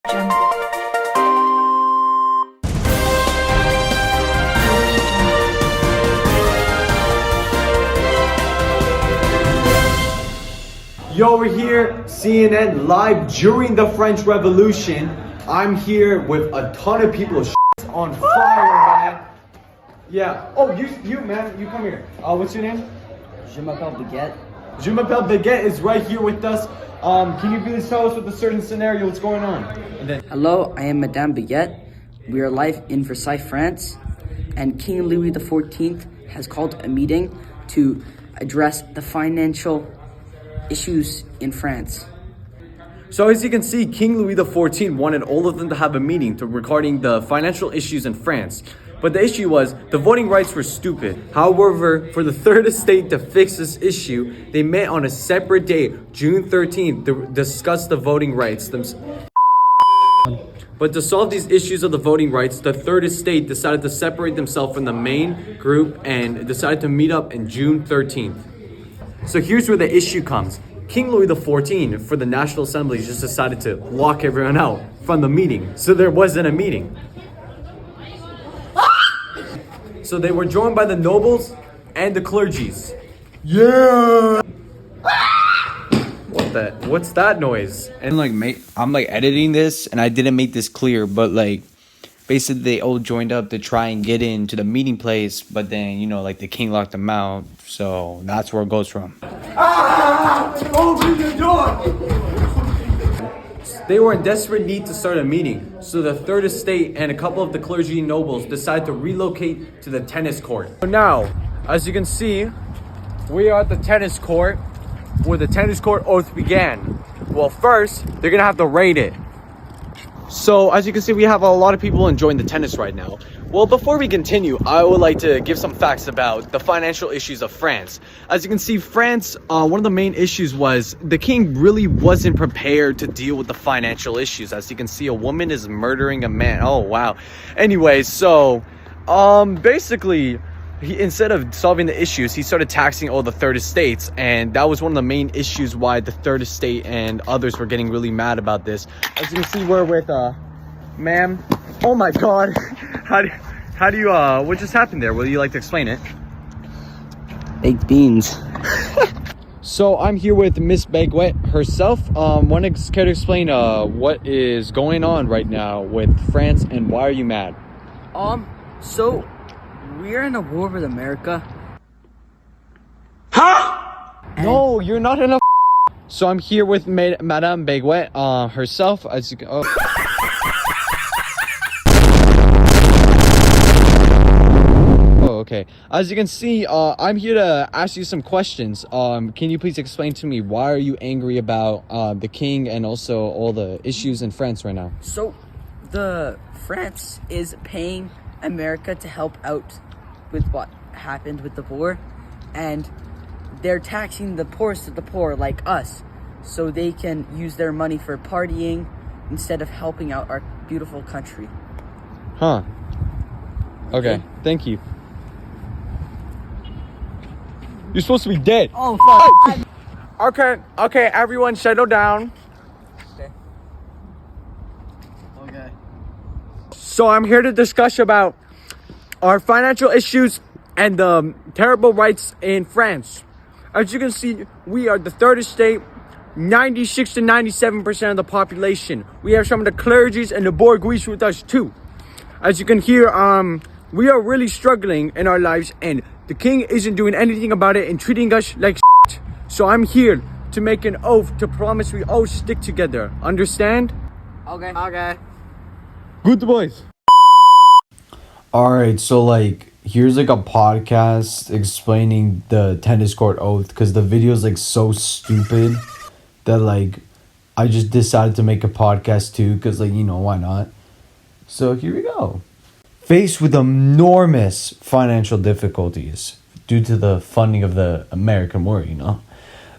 Jungle. Yo, we're here, CNN, live during the French Revolution. I'm here with a ton of people on fire, man. Yeah. Oh, you, man, you come here. What's your name? Je m'appelle Baguette. Je m'appelle Baguette is right here with us. Can you please tell us with a certain scenario what's going on? And then, Hello, I am Madame Baguette. We are live in Versailles, France, and King Louis XIV has called a meeting to address the financial issues in France. so as you can see, King Louis XIV wanted all of them to have a meeting regarding the financial issues in France. But the issue was, the voting rights were stupid. However, for the third estate to fix this issue, they met on a separate day, June 13th, to discuss the voting rights. But to solve these issues of the voting rights, the third estate decided to separate themselves from the main group and decided to meet up in June 13th. So here's where the issue comes. King Louis XIV for the National Assembly just decided to lock everyone out from the meeting. So there wasn't a meeting. So they were joined by the nobles and the clergies. Yeah. What's that noise? And I'm editing this and I didn't make this clear, but basically they all joined up to try and get into the meeting place, but then the king locked them out, so that's where it goes from. Open the door! They were in desperate need to start a meeting, so the third estate and a couple of the clergy and nobles decided to relocate to the tennis court. So now, as you can see, we are at the tennis court where the tennis court oath began. Well, first, they're gonna have to rate it. So, as you can see, we have a lot of people enjoying the tennis right now. Well, before we continue, I would like to give some facts about the financial issues of France. As you can see, France, one of the main issues was the king really wasn't prepared to deal with the financial issues. As you can see, a woman is murdering a man. Oh, wow. Anyway, so, basically, instead of solving the issues, he started taxing all the third estates, and that was one of the main issues why the third estate and others were getting really mad about this. As you can see, we're with ma'am. Oh my god. How do you what just happened there? Would you like to explain it? Baked beans. So I'm here with Miss Baguette herself. Want to care to explain what is going on right now with France and why are you mad? So we're in a war with America. No, you're not in a. So I'm here with Madame Baguette herself. As you can, okay. As you can see, I'm here to ask you some questions. Can you please explain to me why are you angry about the king and also all the issues in France right now? So the France is paying America to help out with what happened with the war, and they're taxing the poorest of the poor like us so they can use their money for partying instead of helping out our beautiful country. Huh. Okay, thank you. You're supposed to be dead. Oh, fuck. Okay, everyone settle down. Okay. So I'm here to discuss about our financial issues and the terrible rights in France. As you can see, we are the third estate, 96 to 97% of the population. We have some of the clergies and the bourgeois with us too. As you can hear, we are really struggling in our lives and the king isn't doing anything about it and treating us like shit. So I'm here to make an oath to promise we all stick together. Understand? Okay. Good boys. Alright, so here's a podcast explaining the tennis court oath, because the video is so stupid that I just decided to make a podcast too, because why not? So here we go. Faced with enormous financial difficulties due to the funding of the American war,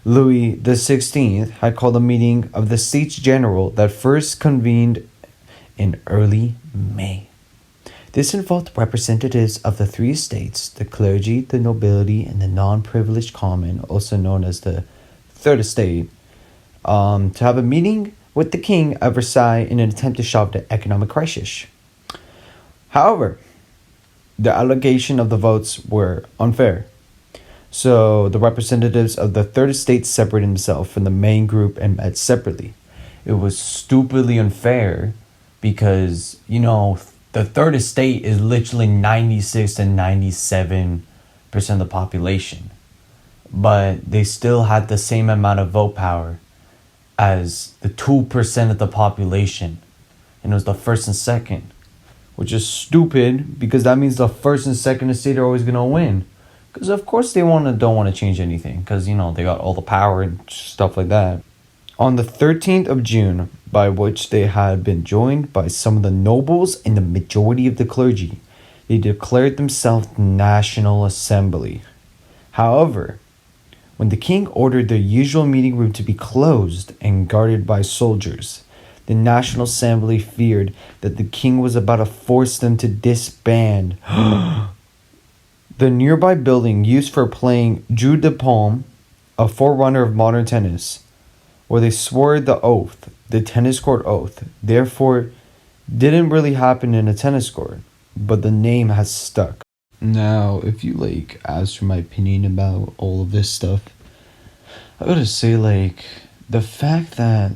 Louis XVI had called a meeting of the States General that first convened in early May. This involved representatives of the three estates, the clergy, the nobility, and the non-privileged common, also known as the Third Estate, to have a meeting with the king at Versailles in an attempt to stop the economic crisis. However, the allocation of the votes were unfair. So the representatives of the third estate separated themselves from the main group and met separately. It was stupidly unfair because, you know, the third estate is literally 96 to 97% of the population. But they still had the same amount of vote power as the 2% of the population. And it was the first and second. Which is stupid because that means the first and second estate are always going to win. Because of course they don't want to change anything. Because, you know, they got all the power and stuff like that. On the 13th of June, by which they had been joined by some of the nobles and the majority of the clergy, they declared themselves the National Assembly. However, when the king ordered the usual meeting room to be closed and guarded by soldiers, the National Assembly feared that the king was about to force them to disband. The nearby building used for playing jeu de paume, a forerunner of modern tennis, where they swore the oath, the tennis court oath, therefore didn't really happen in a tennis court, but the name has stuck. Now, if you ask for my opinion about all of this stuff, I gotta say the fact that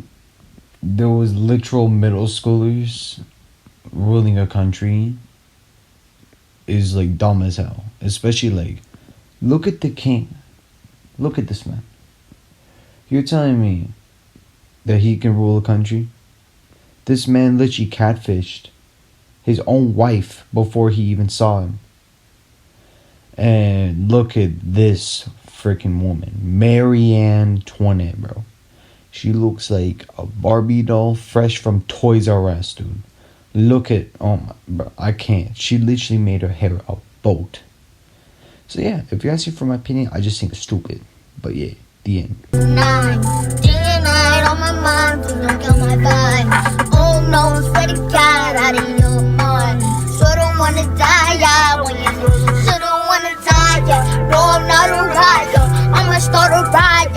there was literal middle schoolers ruling a country is dumb as hell. Especially look at the king. Look at this man. You're telling me that he can rule a country? This man literally catfished his own wife before he even saw him. And look at this freaking woman, Marie Antoinette, bro. She looks like a Barbie doll fresh from Toys R Us, dude. Look at, oh my, bro, I can't. She literally made her hair a boat. So yeah, if you ask me for my opinion, I just think it's stupid. But yeah, the end. 9, day and night on my mind, please don't kill my vibe. Oh no, swear to God, out of your mind. Sure don't wanna die, yeah, when you sure don't wanna die, yeah. No, I'm not a riot, I'ma start a riot.